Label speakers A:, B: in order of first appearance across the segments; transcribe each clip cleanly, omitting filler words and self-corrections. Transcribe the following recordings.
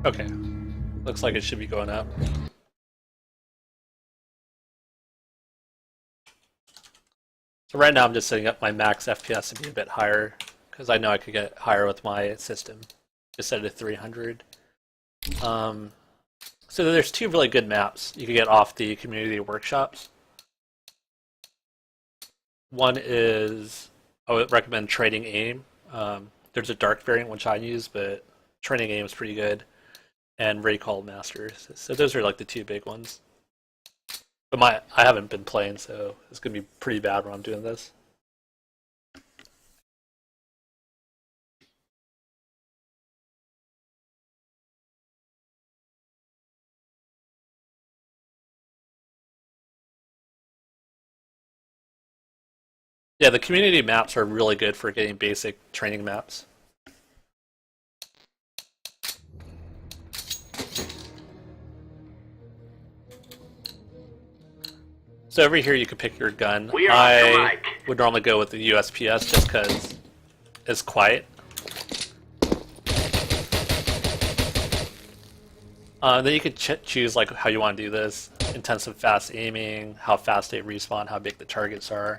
A: Okay. Looks like it should be going up. So right now I'm just setting up my max FPS to be a bit higher, because I know I could get higher with my system. Just set it to 300. So there's two really good maps you can get off the community workshops. One is, I would recommend Trading Aim. There's a dark variant which I use, but Trading Aim is pretty good. And Recoil Master. So those are like the two big ones. But I haven't been playing, so it's gonna be pretty bad when I'm doing this. Yeah, the community maps are really good for getting basic training maps. So over here you can pick your gun. I would normally go with the USPS just because it's quiet. Then you could choose like how you want to do this. Intensive fast aiming, how fast they respawn, how big the targets are.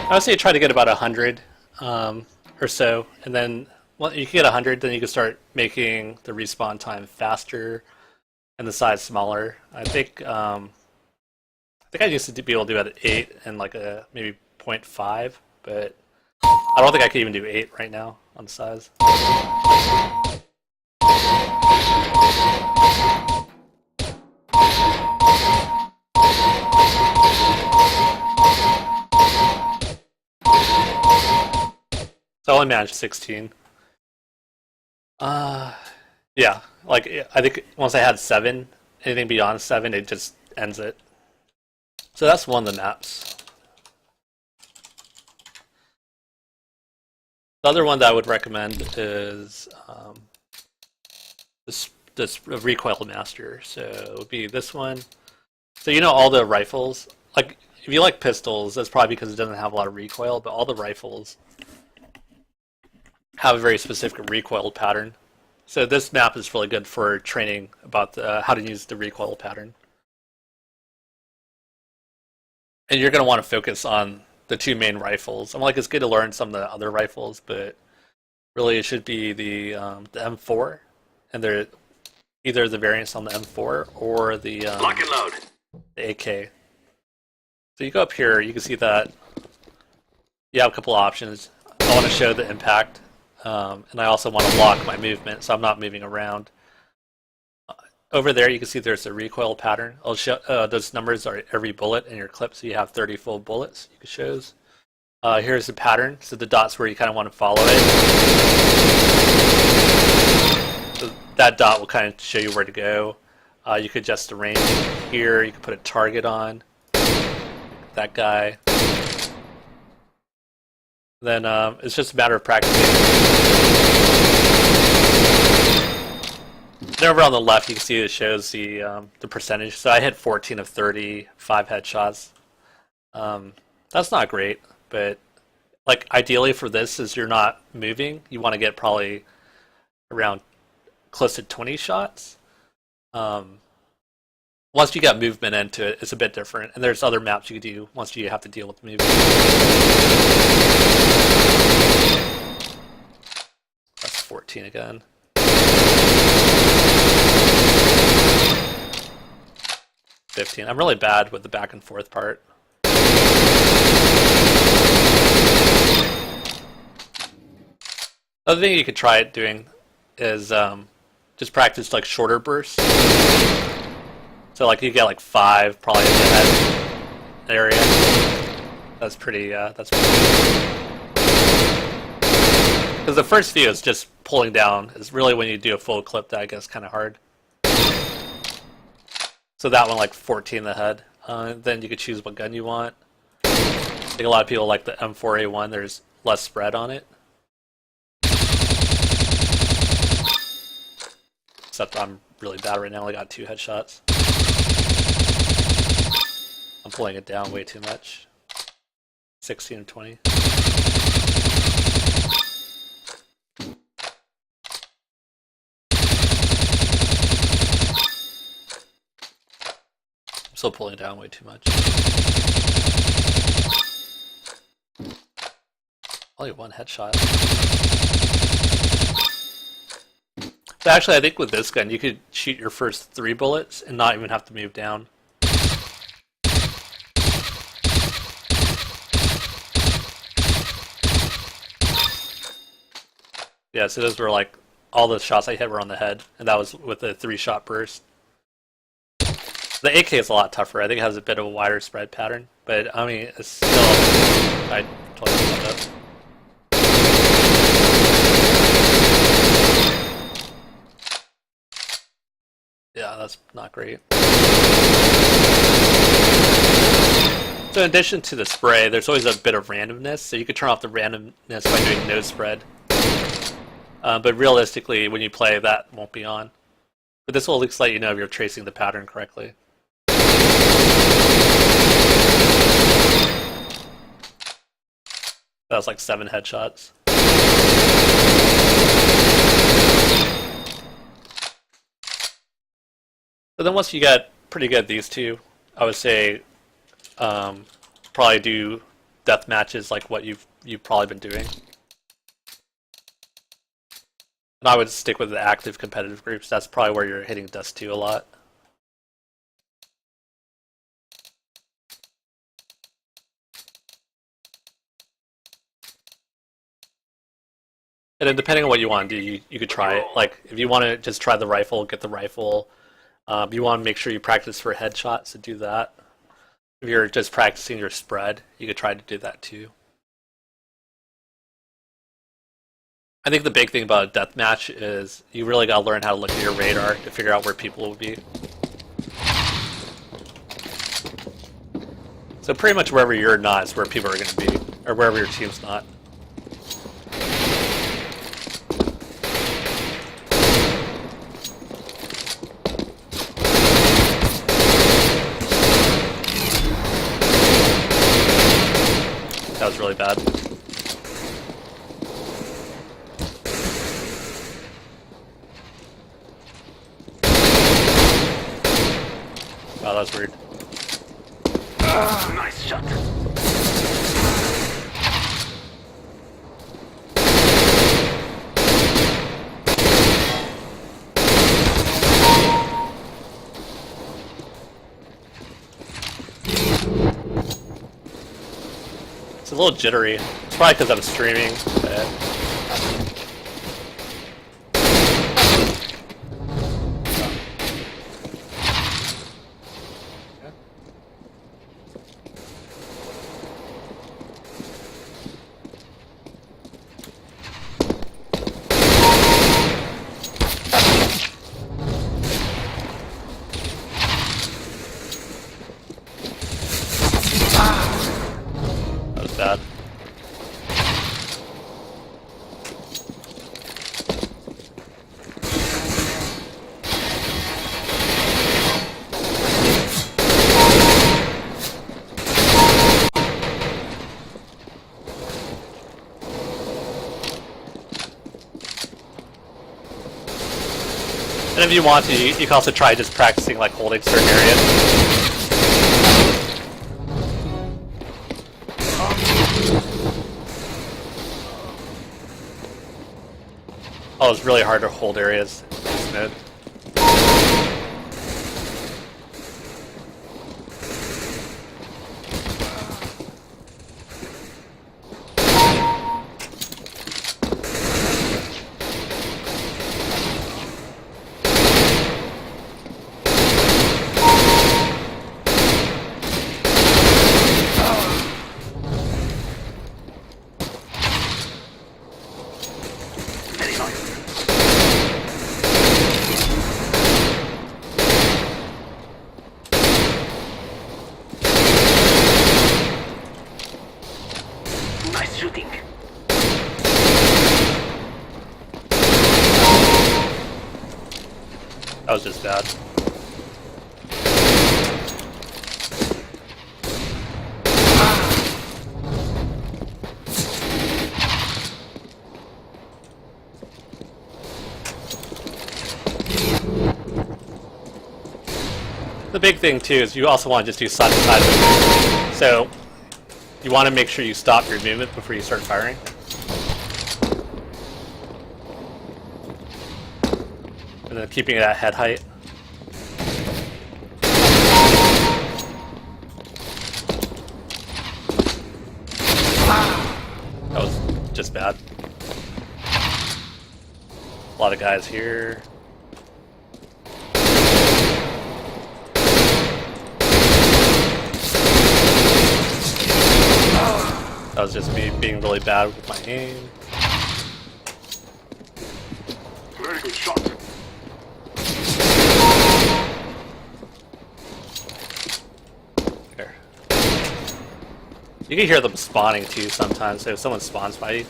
A: I would say try to get about 100 or so, and then once you can get 100, then you can start making the respawn time faster and the size smaller. I think I used to be able to do it at 8 and like a maybe 0.5, but I don't think I could even do 8 right now on the size. So I only managed 16. Yeah, like I think once I had 7, anything beyond 7, it just ends it. So that's one of the maps. The other one that I would recommend is this Recoil Master. So it would be this one. So you know all the rifles, like if you like pistols, that's probably because it doesn't have a lot of recoil, but all the rifles have a very specific recoil pattern. So this map is really good for training about how to use the recoil pattern. And you're going to want to focus on the two main rifles. I'm like, it's good to learn some of the other rifles, but really it should be the M4, and they're either the variants on the M4 or the
B: Lock and load.
A: The AK. So you go up here, you can see that you have a couple options. I want to show the impact, and I also want to lock my movement, so I'm not moving around. Over there, you can see there's a recoil pattern. I'll show, those numbers are every bullet in your clip, so you have 30 full bullets you can show. Here's the pattern, so the dot's where you kind of want to follow it. So that dot will kind of show you where to go. You could adjust the range here, you can put a target on that guy. Then it's just a matter of practicing. And over on the left, you can see it shows the percentage. So I hit 14 of 30, 5 headshots. That's not great, but like ideally for this is you're not moving. You want to get probably around close to 20 shots. Once you got movement into it, it's a bit different. And there's other maps you can do once you have to deal with movement. 15 again. I'm really bad with the back and forth part. Another thing you could try doing is just practice like shorter bursts. So like you get like 5 probably in the head area. That's pretty. Because the first few is just pulling down. Is really when you do a full clip that gets kind of hard. So that one like 14 in the head. Then you could choose what gun you want. I think a lot of people like the M4A1. There's less spread on it. Except I'm really bad right now. I only got 2 headshots. I'm pulling it down way too much. 16 and 20. I'm still pulling it down way too much. Only 1 headshot. So actually, I think with this gun, you could shoot your first 3 bullets and not even have to move down. Yeah, so those were like, all the shots I hit were on the head, and that was with a 3-shot burst. The AK is a lot tougher. I think it has a bit of a wider spread pattern, but I mean, it's still, I totally fucked up. Yeah, that's not great. So in addition to the spray, there's always a bit of randomness, so you could turn off the randomness by doing no spread. But realistically, when you play, that won't be on. But this will at least let you know if you're tracing the pattern correctly. That was like 7 headshots. So then once you get pretty good at these two, I would say probably do death matches like what you've probably been doing. And I would stick with the active competitive groups. That's probably where you're hitting Dust 2 a lot. And then depending on what you want to do, you could try it. Like, if you want to just try the rifle, get the rifle. If you want to make sure you practice for headshots, so do that. If you're just practicing your spread, you could try to do that too. I think the big thing about a deathmatch is you really got to learn how to look at your radar to figure out where people will be. So pretty much wherever you're not is where people are going to be, or wherever your team's not. That was really bad. Wow, that was weird.
B: Nice shot.
A: It's a little jittery. It's probably because I'm streaming. But... That was bad. And if you want to, you can also try just practicing like holding certain areas. Oh, it's really hard to hold areas in this mode.
B: Nice shooting.
A: That was just bad. The big thing too is you also want to just do side to side movement. So you want to make sure you stop your movement before you start firing. And then keeping it at head height. That was just bad. A lot of guys here. That was just me being really bad with my aim.
B: Very good shot.
A: Here. You can hear them spawning too sometimes, so if someone spawns by you.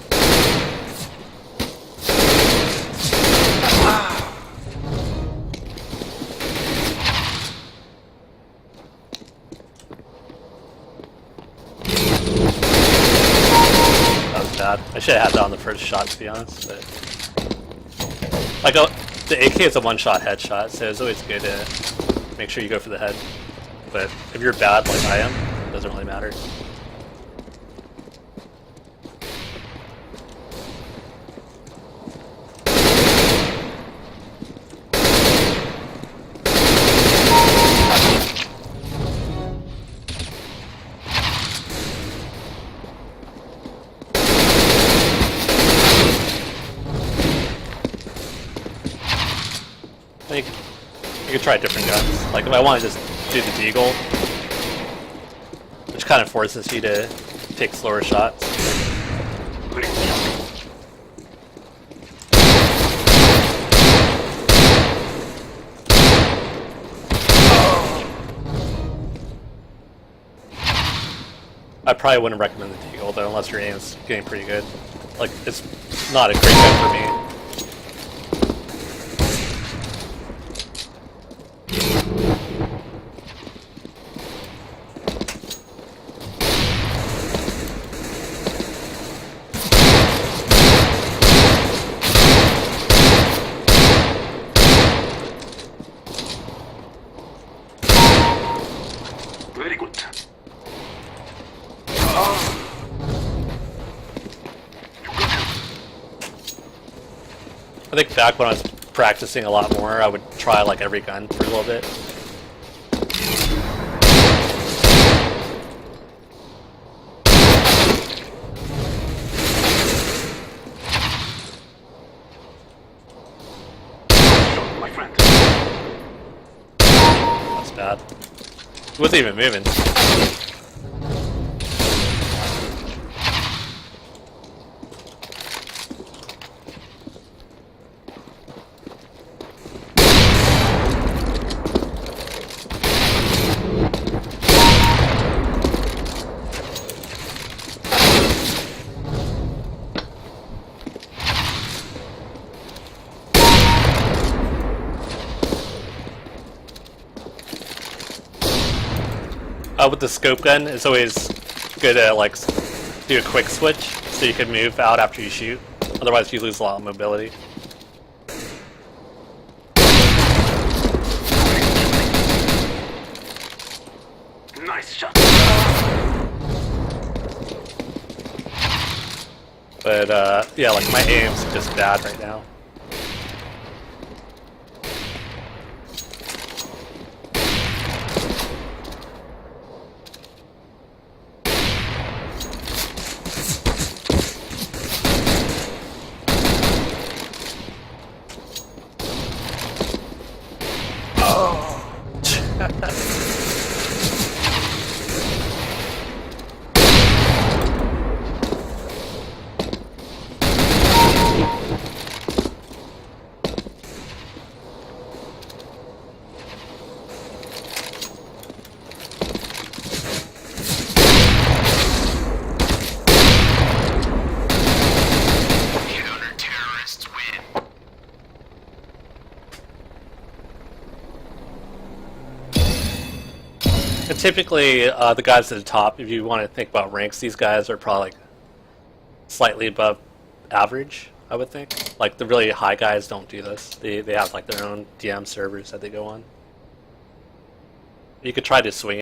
A: Bad. I should have had that on the first shot, to be honest. But like the AK is a one-shot headshot, so it's always good to make sure you go for the head. But if you're bad, like I am, it doesn't really matter. You could try different guns. Like if I want to just do the deagle, which kind of forces you to take slower shots. I probably wouldn't recommend the deagle though, unless your aim's getting pretty good. Like it's not a great gun for me.
B: Very good.
A: I think back when I was practicing a lot more, I would try like every gun for a little bit.
B: My friend.
A: That's bad. He wasn't even moving. With the scope gun, it's always good to like do a quick switch so you can move out after you shoot. Otherwise, you lose a lot of mobility.
B: Nice shot.
A: But yeah, like my aim's just bad right now. And typically, the guys at the top, if you want to think about ranks, these guys are probably like slightly above average, I would think. Like the really high guys don't do this. They have like their own DM servers that they go on. You could try to swing